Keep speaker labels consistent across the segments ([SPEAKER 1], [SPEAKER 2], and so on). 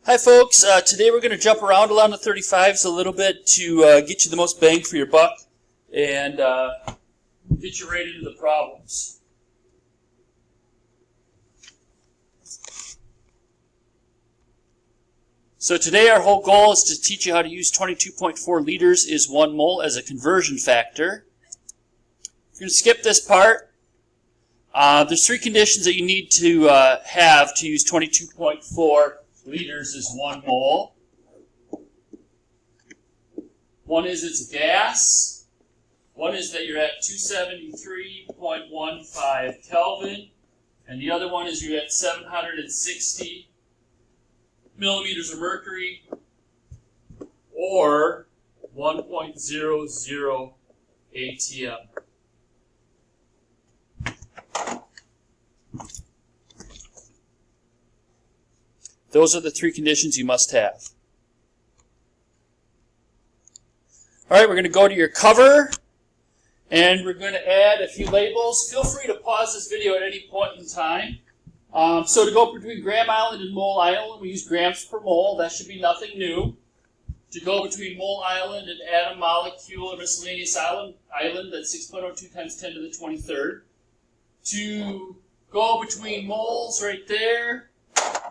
[SPEAKER 1] Hi folks, today we're going to jump around on the 35s a little bit to get you the most bang for your buck and get you right into the problems. So today our whole goal is to teach you how to use 22.4 liters is 1 mole as a conversion factor. We're going to skip this part. There's 3 conditions that you need to have to use 22.4 liters is 1 mole. One is it's a gas. One is that you're at 273.15 Kelvin. And the other one is you're at 760 millimeters of mercury or 1.00 ATM. Those are the 3 conditions you must have. All right, we're going to go to your cover, and we're going to add a few labels. Feel free to pause this video at any point in time. So to go between gram island and mole island, we use grams per mole. That should be nothing new. To go between mole island and atom, molecule, or miscellaneous island, that's 6.02 times 10 to the 23rd. To go between moles right there,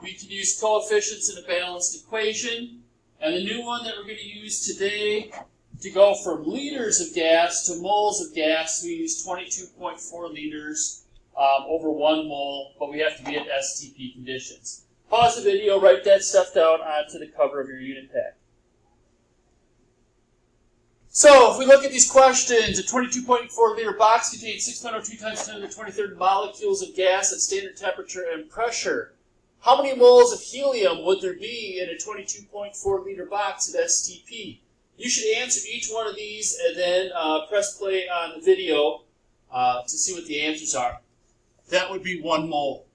[SPEAKER 1] we can use coefficients in a balanced equation. And the new one that we're going to use today, to go from liters of gas to moles of gas, we use 22.4 liters over 1 mole, but we have to be at STP conditions. Pause the video, write that stuff down onto the cover of your unit pack. So, if we look at these questions, a 22.4 liter box contains 6.02 times 10 to the 23rd molecules of gas at standard temperature and pressure. How many moles of helium would there be in a 22.4 liter box at STP? You should answer each one of these and then press play on the video to see what the answers are. That would be 1 mole.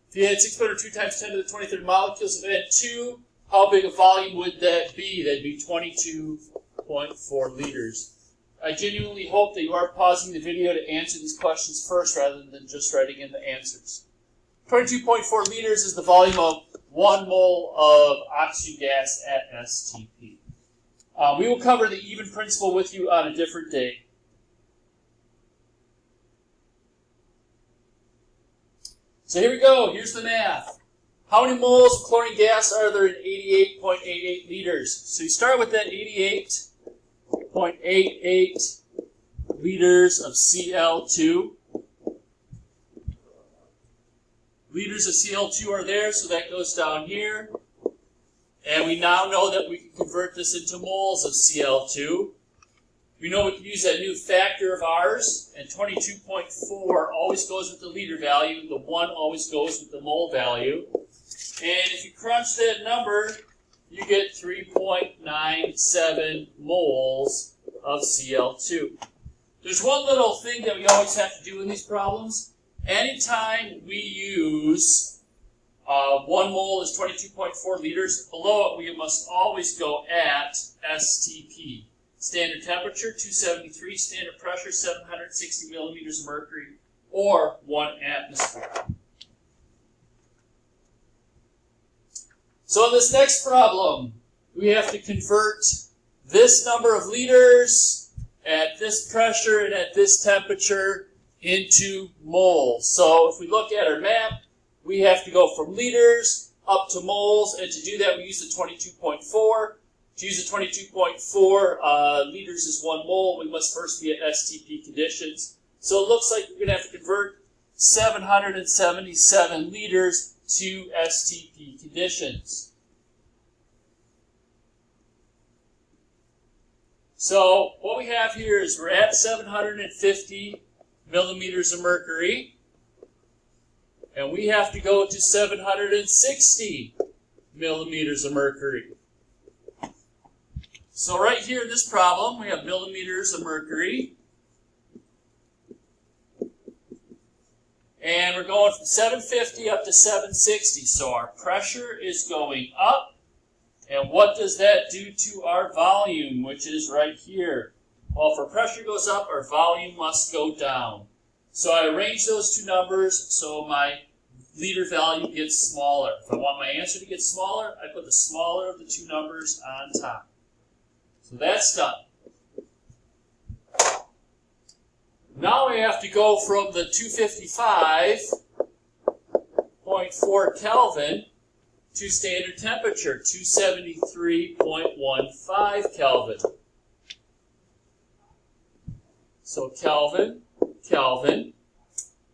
[SPEAKER 1] If you had 6.02 times 10 to the 23rd molecules of N2, how big a volume would that be? That'd be 22.4 liters. I genuinely hope that you are pausing the video to answer these questions first rather than just writing in the answers. 22.4 liters is the volume of 1 mole of oxygen gas at STP. We will cover the even principle with you on a different day. So here we go. Here's the math. How many moles of chlorine gas are there in 88.88 liters? So you start with that 88.88 liters of Cl2. Liters of Cl2 are there, so that goes down here. And we now know that we can convert this into moles of Cl2. We know we can use that new factor of ours, and 22.4 always goes with the liter value. The 1 always goes with the mole value. And if you crunch that number, you get 3.97 moles of Cl2. There's one little thing that we always have to do in these problems. Anytime we use 1 mole is 22.4 liters, below it we must always go at STP. Standard temperature, 273, standard pressure, 760 millimeters of mercury, or 1 atmosphere. So in this next problem, we have to convert this number of liters at this pressure and at this temperature into moles. So if we look at our map, we have to go from liters up to moles, and to do that we use the 22.4. To use the 22.4 liters is 1 mole, we must first be at STP conditions. So it looks like we're going to have to convert 777 liters to STP conditions. So what we have here is we're at 750 millimeters of mercury, and we have to go to 760 millimeters of mercury. So right here in this problem, we have millimeters of mercury, and we're going from 750 up to 760. So our pressure is going up, and what does that do to our volume, which is right here? Well, if our pressure goes up, our volume must go down. So I arrange those two numbers, so my liter value gets smaller. If I want my answer to get smaller, I put the smaller of the two numbers on top. So that's done. Now I have to go from the 255.4 Kelvin to standard temperature, 273.15 Kelvin. So Kelvin, Kelvin.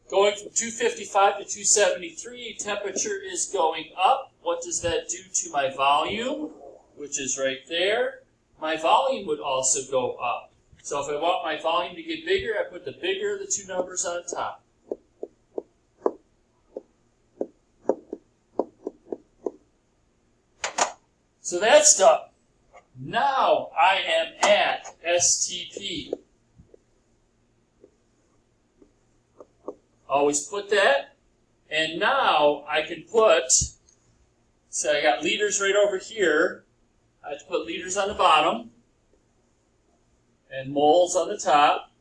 [SPEAKER 1] Going from 255 to 273, temperature is going up. What does that do to my volume, which is right there? My volume would also go up. So if I want my volume to get bigger, I put the bigger of the two numbers on top. So that's done. Now I am at STP. Always put that. And now I can put, so I got liters right over here. I have to put liters on the bottom and moles on the top.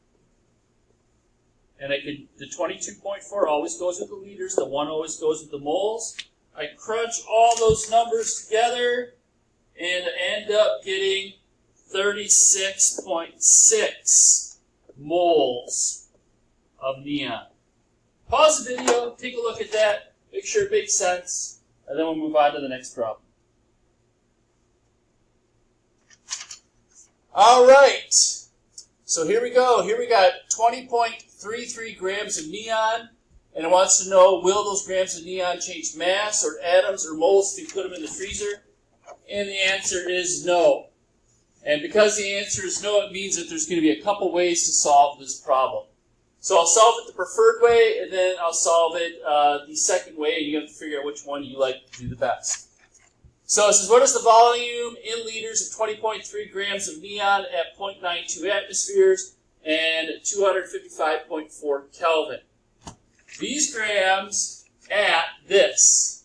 [SPEAKER 1] And I could, the 22.4 always goes with the liters, the 1 always goes with the moles. I crunch all those numbers together and end up getting 36.6 moles of neon. Pause the video, take a look at that, make sure it makes sense, and then we'll move on to the next problem. All right, so here we go. Here we got 20.33 grams of neon, and it wants to know, will those grams of neon change mass or atoms or moles if you put them in the freezer? And the answer is no. And because the answer is no, it means that there's going to be a couple ways to solve this problem. So I'll solve it the preferred way, and then I'll solve it the second way, and you have to figure out which one you like to do the best. So it says, what is the volume in liters of 20.3 grams of neon at 0.92 atmospheres and 255.4 Kelvin? These grams at this.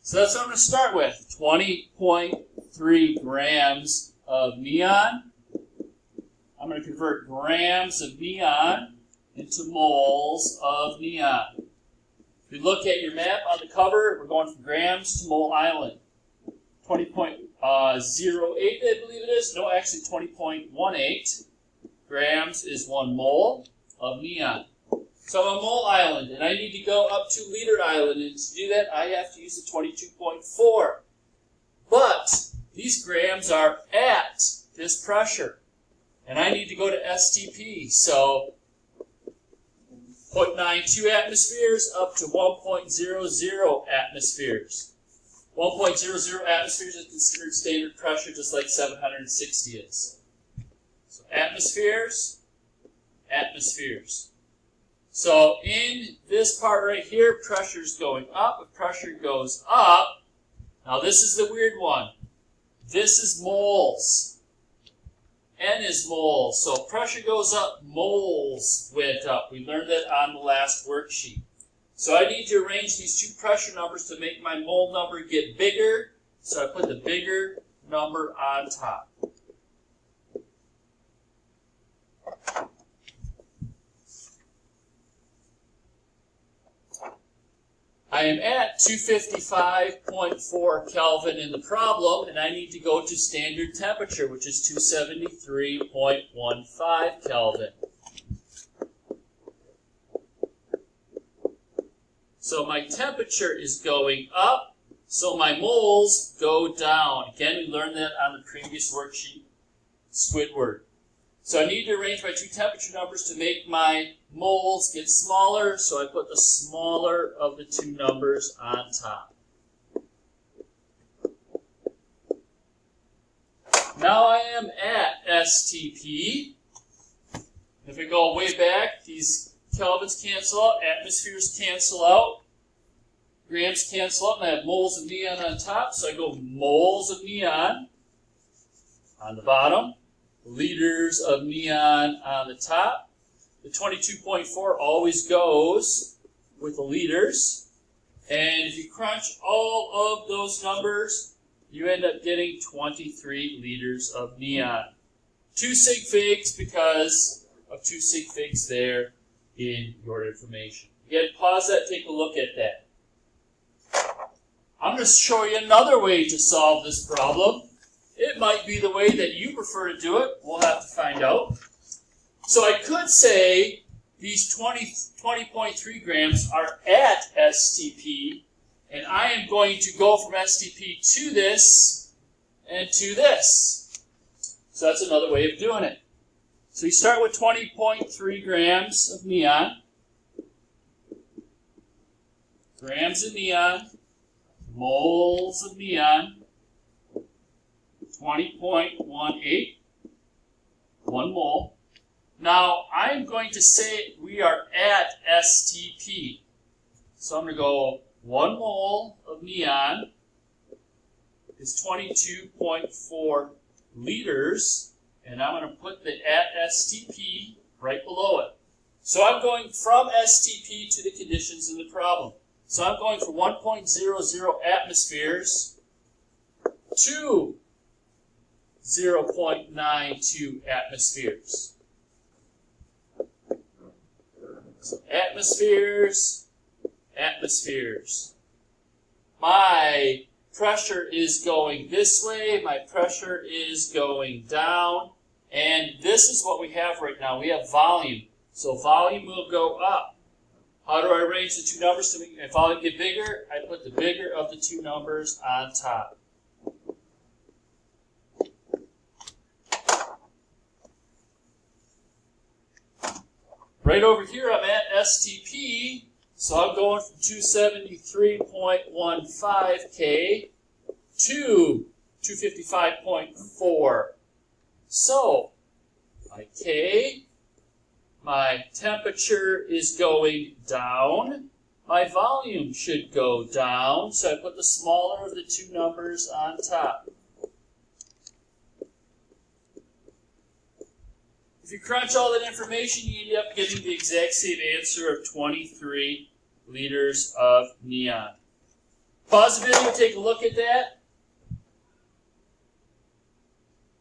[SPEAKER 1] So that's what I'm going to start with. 20.3 grams of neon. I'm going to convert grams of neon into moles of neon. If you look at your map on the cover, we're going from grams to Mole Island. 20.08, I believe it is. No, actually 20.18 grams is 1 mole of neon. So I'm on Mole Island, and I need to go up to Liter Island, and to do that, I have to use the 22.4. But these grams are at this pressure, and I need to go to STP. So 0.92 atmospheres up to 1.00 atmospheres. 1.00 atmospheres is considered standard pressure, just like 760 is. So atmospheres, atmospheres. So in this part right here, pressure is going up. If pressure goes up, now this is the weird one. This is moles. N is moles. So pressure goes up, moles went up. We learned that on the last worksheet. So I need to arrange these two pressure numbers to make my mole number get bigger. So I put the bigger number on top. I am at 255.4 Kelvin in the problem, and I need to go to standard temperature, which is 273.15 Kelvin. So my temperature is going up, so my moles go down. Again, we learned that on the previous worksheet, Squidward. So I need to arrange my two temperature numbers to make my moles get smaller, so I put the smaller of the two numbers on top. Now I am at STP. If we go way back, these Kelvins cancel out, atmospheres cancel out, grams cancel out, and I have moles of neon on top, so I go moles of neon on the bottom, liters of neon on the top. The 22.4 always goes with the liters. And if you crunch all of those numbers, you end up getting 23 liters of neon. 2 sig figs because of 2 sig figs there in your information. Again, pause that, take a look at that. I'm going to show you another way to solve this problem. It might be the way that you prefer to do it. We'll have to find out. So I could say these 20.3 grams are at STP, and I am going to go from STP to this and to this. So that's another way of doing it. So you start with 20.3 grams of neon. Grams of neon, moles of neon, 20.18, 1 mole. Now, I'm going to say we are at STP. So I'm going to go 1 mole of neon is 22.4 liters, and I'm going to put the at STP right below it. So I'm going from STP to the conditions in the problem. So I'm going from 1.00 atmospheres to 0.92 atmospheres. So atmospheres, atmospheres. My pressure is going this way, my pressure is going down, and this is what we have right now. We have volume. So volume will go up. How do I arrange the two numbers to make volume get bigger? I put the bigger of the two numbers on top. Right over here, I'm at STP, so I'm going from 273.15 K to 255.4. So, my K, my temperature is going down. My volume should go down, so I put the smaller of the two numbers on top. If you crunch all that information, you end up getting the exact same answer of 23 liters of neon. Pause the video, take a look at that.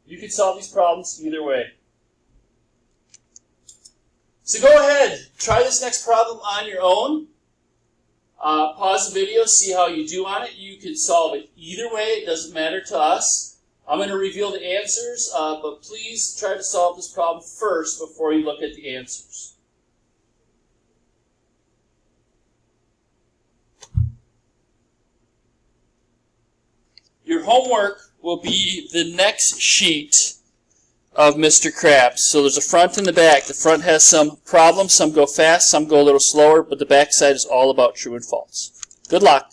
[SPEAKER 1] You can solve these problems either way. So go ahead, try this next problem on your own. Pause the video, see how you do on it. You can solve it either way, it doesn't matter to us. I'm going to reveal the answers, but please try to solve this problem first before you look at the answers. Your homework will be the next sheet of Mr. Krabs. So there's a front and the back. The front has some problems. Some go fast, some go a little slower, but the back side is all about true and false. Good luck.